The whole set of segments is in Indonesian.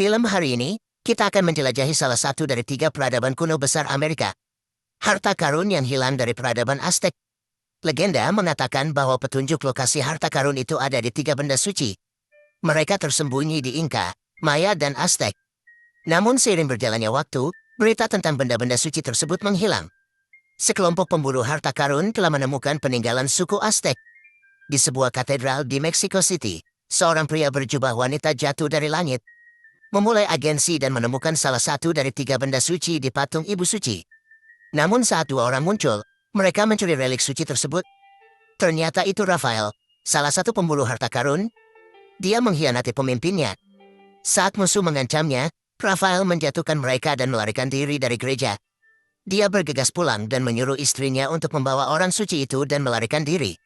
Film hari ini, kita akan menjelajahi salah satu dari 3 peradaban kuno besar Amerika. Harta karun yang hilang dari peradaban Aztec. Legenda mengatakan bahwa petunjuk lokasi harta karun itu ada di 3 benda suci. Mereka tersembunyi di Inca, Maya dan Aztec. Namun seiring berjalannya waktu, berita tentang benda-benda suci tersebut menghilang. Sekelompok pemburu harta karun telah menemukan peninggalan suku Aztec. Di sebuah katedral di Mexico City, seorang pria berjubah wanita jatuh dari langit, memulai agensi dan menemukan salah satu dari 3 benda suci di patung Ibu Suci. Namun saat 2 orang muncul, mereka mencuri relik suci tersebut. Ternyata itu Rafael, salah satu pemburu harta karun. Dia mengkhianati pemimpinnya. Saat musuh mengancamnya, Rafael menjatuhkan mereka dan melarikan diri dari gereja. Dia bergegas pulang dan menyuruh istrinya untuk membawa orang suci itu dan melarikan diri.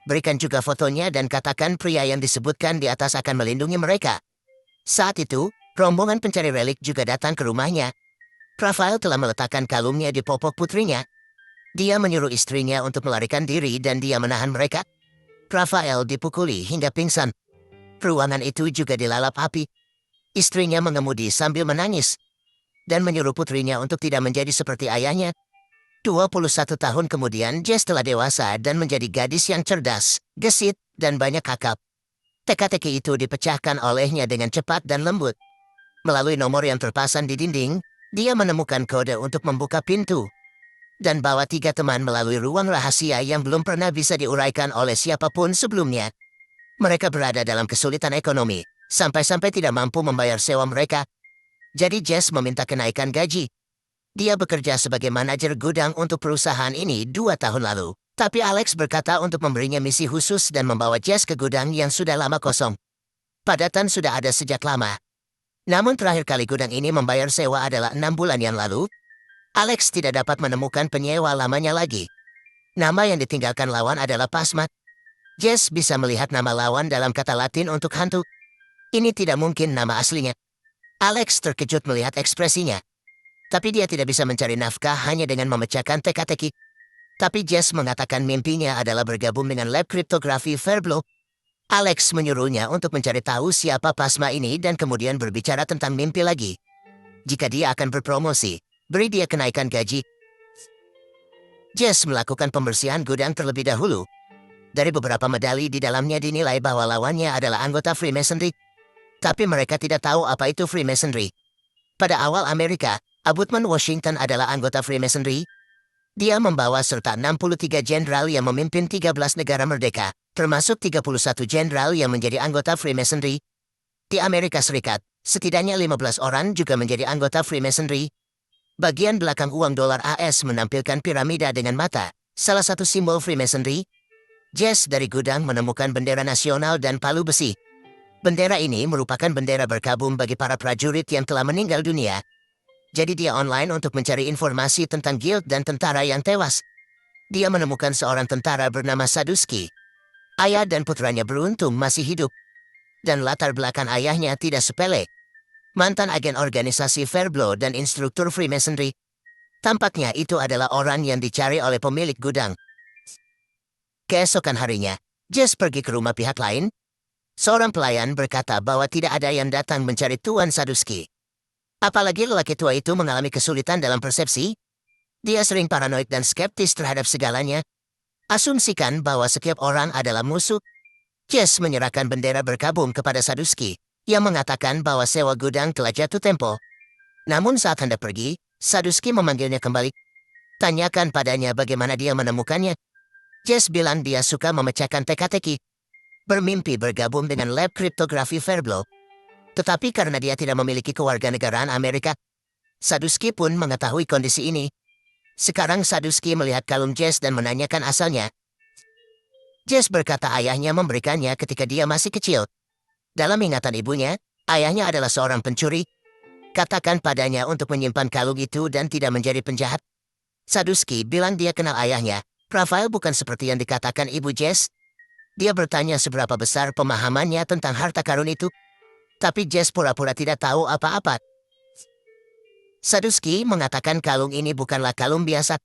Berikan juga fotonya dan katakan pria yang disebutkan di atas akan melindungi mereka. Saat itu, rombongan pencari relik juga datang ke rumahnya. Rafael telah meletakkan kalungnya di popok putrinya. Dia menyuruh istrinya untuk melarikan diri dan dia menahan mereka. Rafael dipukuli hingga pingsan. Ruangan itu juga dilalap api. Istrinya mengemudi sambil menangis dan menyuruh putrinya untuk tidak menjadi seperti ayahnya. 21 tahun kemudian, Jess telah dewasa dan menjadi gadis yang cerdas, gesit, dan banyak akal. Teka-teki itu dipecahkan olehnya dengan cepat dan lembut. Melalui nomor yang terpasang di dinding, dia menemukan kode untuk membuka pintu dan bawa 3 teman melalui ruang rahasia yang belum pernah bisa diuraikan oleh siapapun sebelumnya. Mereka berada dalam kesulitan ekonomi, sampai-sampai tidak mampu membayar sewa mereka. Jadi Jess meminta kenaikan gaji. Dia bekerja sebagai manajer gudang untuk perusahaan ini 2 tahun lalu. Tapi Alex berkata untuk memberinya misi khusus dan membawa Jess ke gudang yang sudah lama kosong. Padatan sudah ada sejak lama. Namun terakhir kali gudang ini membayar sewa adalah 6 bulan yang lalu. Alex tidak dapat menemukan penyewa lamanya lagi. Nama yang ditinggalkan lawan adalah Pasmat. Jess bisa melihat nama lawan dalam kata Latin untuk hantu. Ini tidak mungkin nama aslinya. Alex terkejut melihat ekspresinya. Tapi dia tidak bisa mencari nafkah hanya dengan memecahkan teka-teki. Tapi Jess mengatakan mimpinya adalah bergabung dengan lab kriptografi Verblo. Alex menyuruhnya untuk mencari tahu siapa Pasma ini dan kemudian berbicara tentang mimpi lagi. Jika dia akan berpromosi, beri dia kenaikan gaji. Jess melakukan pembersihan gudang terlebih dahulu. Dari beberapa medali di dalamnya dinilai bahwa lawannya adalah anggota Freemasonry. Tapi mereka tidak tahu apa itu Freemasonry. Pada awal Amerika, Abutman Washington adalah anggota Freemasonry. Dia membawa serta 63 jenderal yang memimpin 13 negara merdeka, termasuk 31 jenderal yang menjadi anggota Freemasonry. Di Amerika Serikat, setidaknya 15 orang juga menjadi anggota Freemasonry. Bagian belakang uang dolar AS menampilkan piramida dengan mata, salah satu simbol Freemasonry. Jess dari gudang menemukan bendera nasional dan palu besi. Bendera ini merupakan bendera berkabung bagi para prajurit yang telah meninggal dunia. Jadi dia online untuk mencari informasi tentang guild dan tentara yang tewas. Dia menemukan seorang tentara bernama Saduski. Ayah dan putranya beruntung masih hidup. Dan latar belakang ayahnya tidak sepele. Mantan agen organisasi Verblo dan instruktur Freemasonry. Tampaknya itu adalah orang yang dicari oleh pemilik gudang. Keesokan harinya, Jess pergi ke rumah pihak lain. Seorang pelayan berkata bahwa tidak ada yang datang mencari Tuan Saduski. Apalagi lelaki tua itu mengalami kesulitan dalam persepsi. Dia sering paranoid dan skeptis terhadap segalanya. Asumsikan bahwa setiap orang adalah musuh. Jess menyerahkan bendera berkabung kepada Saduski, yang mengatakan bahwa sewa gudang telah jatuh tempo. Namun saat hendak pergi, Saduski memanggilnya kembali. Tanyakan padanya bagaimana dia menemukannya. Jess bilang dia suka memecahkan teka-teki. Bermimpi bergabung dengan lab kriptografi Verblo. Tetapi karena dia tidak memiliki kewarganegaraan Amerika, Saduski pun mengetahui kondisi ini. Sekarang Saduski melihat kalung Jess dan menanyakan asalnya. Jess berkata ayahnya memberikannya ketika dia masih kecil. Dalam ingatan ibunya, ayahnya adalah seorang pencuri. Katakan padanya untuk menyimpan kalung itu dan tidak menjadi penjahat. Saduski bilang dia kenal ayahnya. Rafael bukan seperti yang dikatakan ibu Jess. Dia bertanya seberapa besar pemahamannya tentang harta karun itu. Tapi Jess pura-pura tidak tahu apa-apa. Saduski mengatakan kalung ini bukanlah kalung biasa.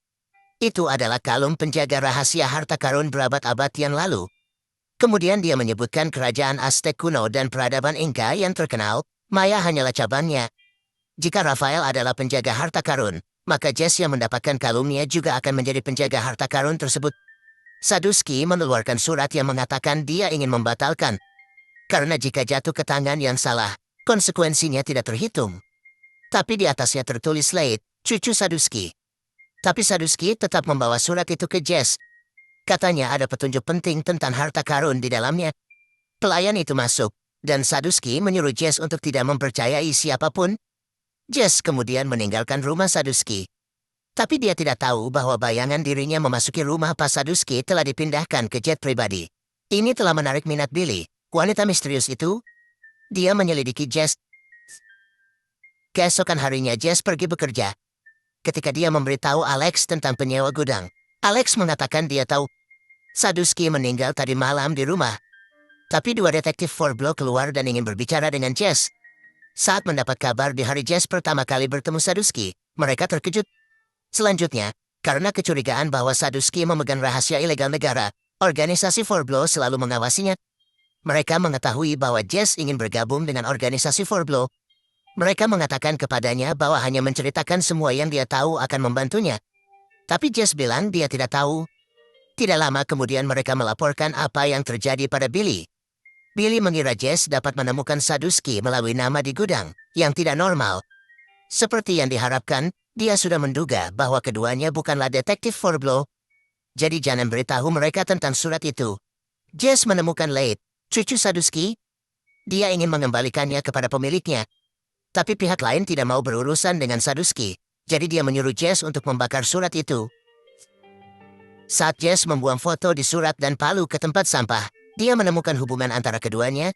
Itu adalah kalung penjaga rahasia harta karun berabad-abad yang lalu. Kemudian dia menyebutkan kerajaan Aztec kuno dan peradaban Inca yang terkenal, Maya hanyalah cabangnya. Jika Rafael adalah penjaga harta karun, maka Jess yang mendapatkan kalungnya juga akan menjadi penjaga harta karun tersebut. Saduski mengeluarkan surat yang mengatakan dia ingin membatalkan. Karena jika jatuh ke tangan yang salah, konsekuensinya tidak terhitung. Tapi di atasnya tertulis Slade, cucu Saduski. Tapi Saduski tetap membawa surat itu ke Jess. Katanya ada petunjuk penting tentang harta karun di dalamnya. Pelayan itu masuk, dan Saduski menyuruh Jess untuk tidak mempercayai siapapun. Jess kemudian meninggalkan rumah Saduski. Tapi dia tidak tahu bahwa bayangan dirinya memasuki rumah Pak Saduski telah dipindahkan ke jet pribadi. Ini telah menarik minat Billy, wanita misterius itu. Dia menyelidiki Jess. Keesokan harinya Jess pergi bekerja. Ketika dia memberitahu Alex tentang penyewa gudang, Alex mengatakan dia tahu Saduski meninggal tadi malam di rumah. Tapi dua detektif Forblo keluar dan ingin berbicara dengan Jess. Saat mendapat kabar di hari Jess pertama kali bertemu Saduski, mereka terkejut. Selanjutnya, karena kecurigaan bahwa Saduski memegang rahasia ilegal negara, organisasi Forblo selalu mengawasinya. Mereka mengetahui bahwa Jess ingin bergabung dengan organisasi Forblo. Mereka mengatakan kepadanya bahwa hanya menceritakan semua yang dia tahu akan membantunya. Tapi Jess bilang dia tidak tahu. Tidak lama kemudian mereka melaporkan apa yang terjadi pada Billy. Billy mengira Jess dapat menemukan Saduski melalui nama di gudang, yang tidak normal. Seperti yang diharapkan, dia sudah menduga bahwa keduanya bukanlah detektif Forblo. Jadi jangan beritahu mereka tentang surat itu. Jess menemukan Slade, cucu Saduski. Dia ingin mengembalikannya kepada pemiliknya. Tapi pihak lain tidak mau berurusan dengan Saduski. Jadi dia menyuruh Jess untuk membakar surat itu. Saat Jess membuang foto di surat dan palu ke tempat sampah, dia menemukan hubungan antara keduanya.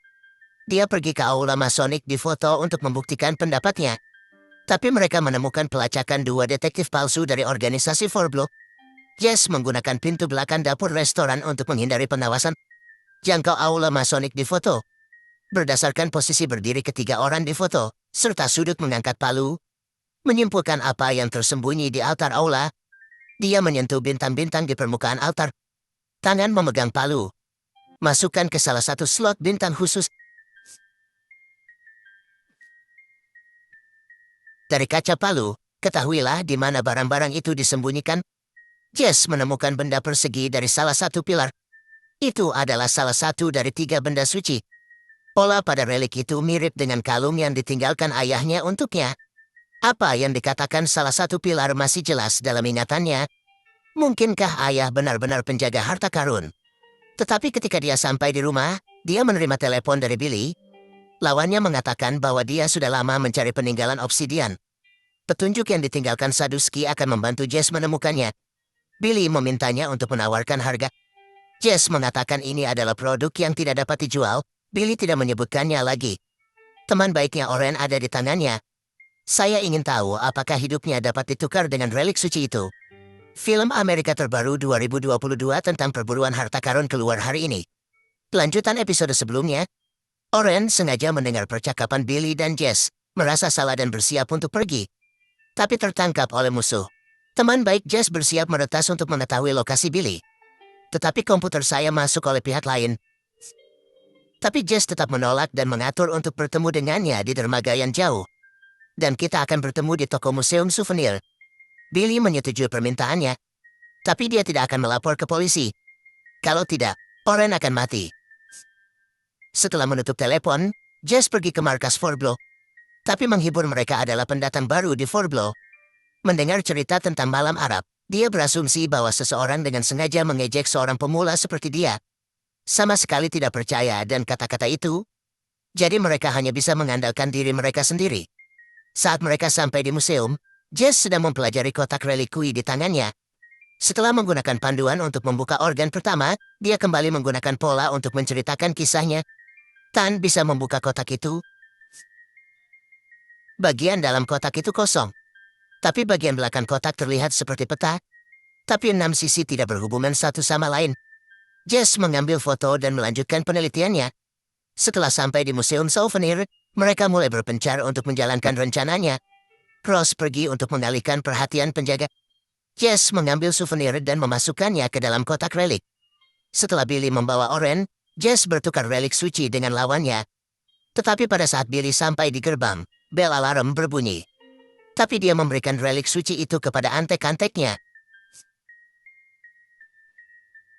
Dia pergi ke aula masonik di foto untuk membuktikan pendapatnya. Tapi mereka menemukan pelacakan dua detektif palsu dari organisasi Forblo. Jess menggunakan pintu belakang dapur restoran untuk menghindari pengawasan. Jangkau aula masonik di foto. Berdasarkan posisi berdiri ketiga orang di foto, serta sudut mengangkat palu, menyimpulkan apa yang tersembunyi di altar aula. Dia menyentuh bintang-bintang di permukaan altar. Tangan memegang palu. Masukkan ke salah satu slot bintang khusus. Dari kaca palu, ketahuilah di mana barang-barang itu disembunyikan. Jess menemukan benda persegi dari salah satu pilar. Itu adalah salah satu dari 3 benda suci. Pola pada relik itu mirip dengan kalung yang ditinggalkan ayahnya untuknya. Apa yang dikatakan salah satu pilar masih jelas dalam ingatannya. Mungkinkah ayah benar-benar penjaga harta karun? Tetapi ketika dia sampai di rumah, dia menerima telepon dari Billy. Lawannya mengatakan bahwa dia sudah lama mencari peninggalan obsidian. Petunjuk yang ditinggalkan Saduski akan membantu Jess menemukannya. Billy memintanya untuk menawarkan harga. Jess mengatakan ini adalah produk yang tidak dapat dijual. Billy tidak menyebutkannya lagi. Teman baiknya Oren ada di tangannya. Saya ingin tahu apakah hidupnya dapat ditukar dengan relik suci itu. Film Amerika terbaru 2022 tentang perburuan harta karun keluar hari ini. Lanjutan episode sebelumnya. Oren sengaja mendengar percakapan Billy dan Jess, merasa salah dan bersiap untuk pergi. Tapi tertangkap oleh musuh. Teman baik Jess bersiap meretas untuk mengetahui lokasi Billy. Tetapi komputer saya masuk oleh pihak lain. Tapi Jess tetap menolak dan mengatur untuk bertemu dengannya di dermaga yang jauh. Dan kita akan bertemu di toko museum souvenir. Billy menyetujui permintaannya. Tapi dia tidak akan melapor ke polisi. Kalau tidak, Oren akan mati. Setelah menutup telepon, Jess pergi ke markas Forblo. Tapi menghibur mereka adalah pendatang baru di Forblo. Mendengar cerita tentang malam Arab, dia berasumsi bahwa seseorang dengan sengaja mengejek seorang pemula seperti dia. Sama sekali tidak percaya dan kata-kata itu. Jadi mereka hanya bisa mengandalkan diri mereka sendiri. Saat mereka sampai di museum, Jess sedang mempelajari kotak relikui di tangannya. Setelah menggunakan panduan untuk membuka organ pertama, dia kembali menggunakan pola untuk menceritakan kisahnya. Tan bisa membuka kotak itu. Bagian dalam kotak itu kosong. Tapi bagian belakang kotak terlihat seperti peta. Tapi 6 sisi tidak berhubungan satu sama lain. Jess mengambil foto dan melanjutkan penelitiannya. Setelah sampai di museum souvenir, mereka mulai berpencar untuk menjalankan rencananya. Cross pergi untuk mengalihkan perhatian penjaga. Jess mengambil souvenir dan memasukkannya ke dalam kotak relik. Setelah Billy membawa Oren, Jess bertukar relik suci dengan lawannya. Tetapi pada saat Billy sampai di gerbang, bel alarm berbunyi. Tapi dia memberikan relik suci itu kepada antek-anteknya.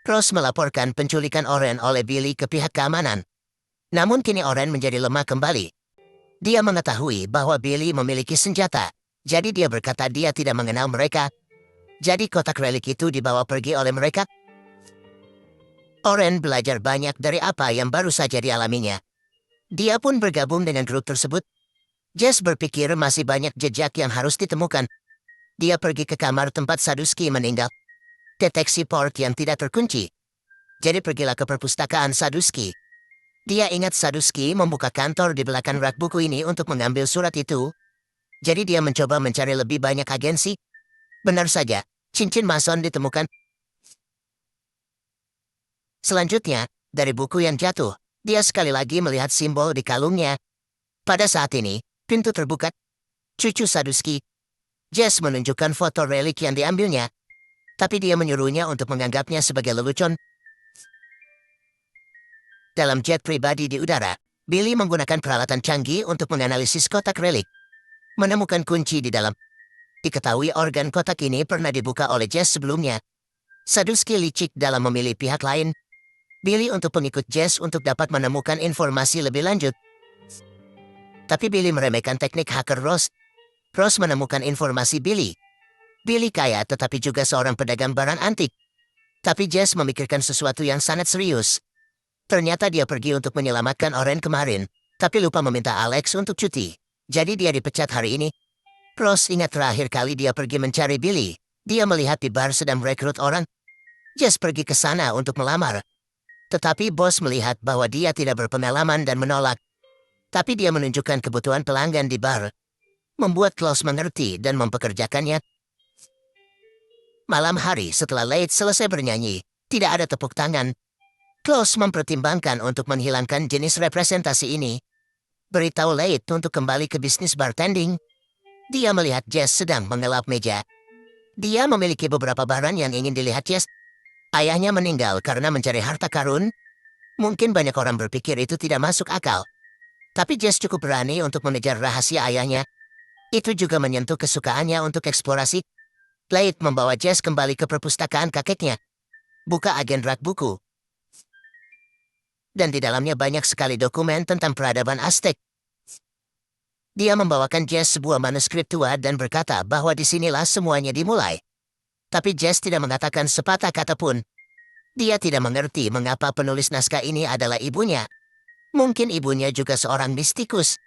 Ross melaporkan penculikan Oren oleh Billy ke pihak keamanan. Namun kini Oren menjadi lemah kembali. Dia mengetahui bahwa Billy memiliki senjata, jadi dia berkata dia tidak mengenal mereka. Jadi kotak relik itu dibawa pergi oleh mereka. Oren belajar banyak dari apa yang baru saja dialaminya. Dia pun bergabung dengan grup tersebut. Jess berpikir masih banyak jejak yang harus ditemukan. Dia pergi ke kamar tempat Saduski meninggal. Deteksi port yang tidak terkunci. Jadi pergilah ke perpustakaan Saduski. Dia ingat Saduski membuka kantor di belakang rak buku ini untuk mengambil surat itu. Jadi dia mencoba mencari lebih banyak agensi. Benar saja, cincin mason ditemukan. Selanjutnya, dari buku yang jatuh, dia sekali lagi melihat simbol di kalungnya. Pada saat ini, pintu terbuka. Cucu Saduski. Jess menunjukkan foto relik yang diambilnya. Tapi dia menyuruhnya untuk menganggapnya sebagai lelucon. Dalam jet pribadi di udara, Billy menggunakan peralatan canggih untuk menganalisis kotak relik. Menemukan kunci di dalam. Diketahui organ kotak ini pernah dibuka oleh Jess sebelumnya. Saduski licik dalam memilih pihak lain. Billy untuk pengikut Jess untuk dapat menemukan informasi lebih lanjut. Tapi Billy meremehkan teknik hacker Ross. Ross menemukan informasi Billy. Billy kaya tetapi juga seorang pedagang barang antik. Tapi Jess memikirkan sesuatu yang sangat serius. Ternyata dia pergi untuk menyelamatkan Oren kemarin, tapi lupa meminta Alex untuk cuti. Jadi dia dipecat hari ini. Ross ingat terakhir kali dia pergi mencari Billy. Dia melihat di bar sedang merekrut orang. Jess pergi ke sana untuk melamar. Tetapi bos melihat bahwa dia tidak berpengalaman dan menolak. Tapi dia menunjukkan kebutuhan pelanggan di bar. Membuat Klaus mengerti dan mempekerjakannya. Malam hari setelah Leigh selesai bernyanyi, tidak ada tepuk tangan. Klaus mempertimbangkan untuk menghilangkan jenis representasi ini. Beritahu Leigh untuk kembali ke bisnis bartending. Dia melihat Jess sedang mengelap meja. Dia memiliki beberapa barang yang ingin dilihat Jess. Ayahnya meninggal karena mencari harta karun. Mungkin banyak orang berpikir itu tidak masuk akal. Tapi Jess cukup berani untuk mengejar rahasia ayahnya. Itu juga menyentuh kesukaannya untuk eksplorasi. Leigh membawa Jess kembali ke perpustakaan kakeknya. Buka agen rak buku. Dan di dalamnya banyak sekali dokumen tentang peradaban Aztec. Dia membawakan Jess sebuah manuskrip tua dan berkata bahwa disinilah semuanya dimulai. Tapi Jess tidak mengatakan sepatah kata pun. Dia tidak mengerti mengapa penulis naskah ini adalah ibunya. Mungkin ibunya juga seorang mistikus.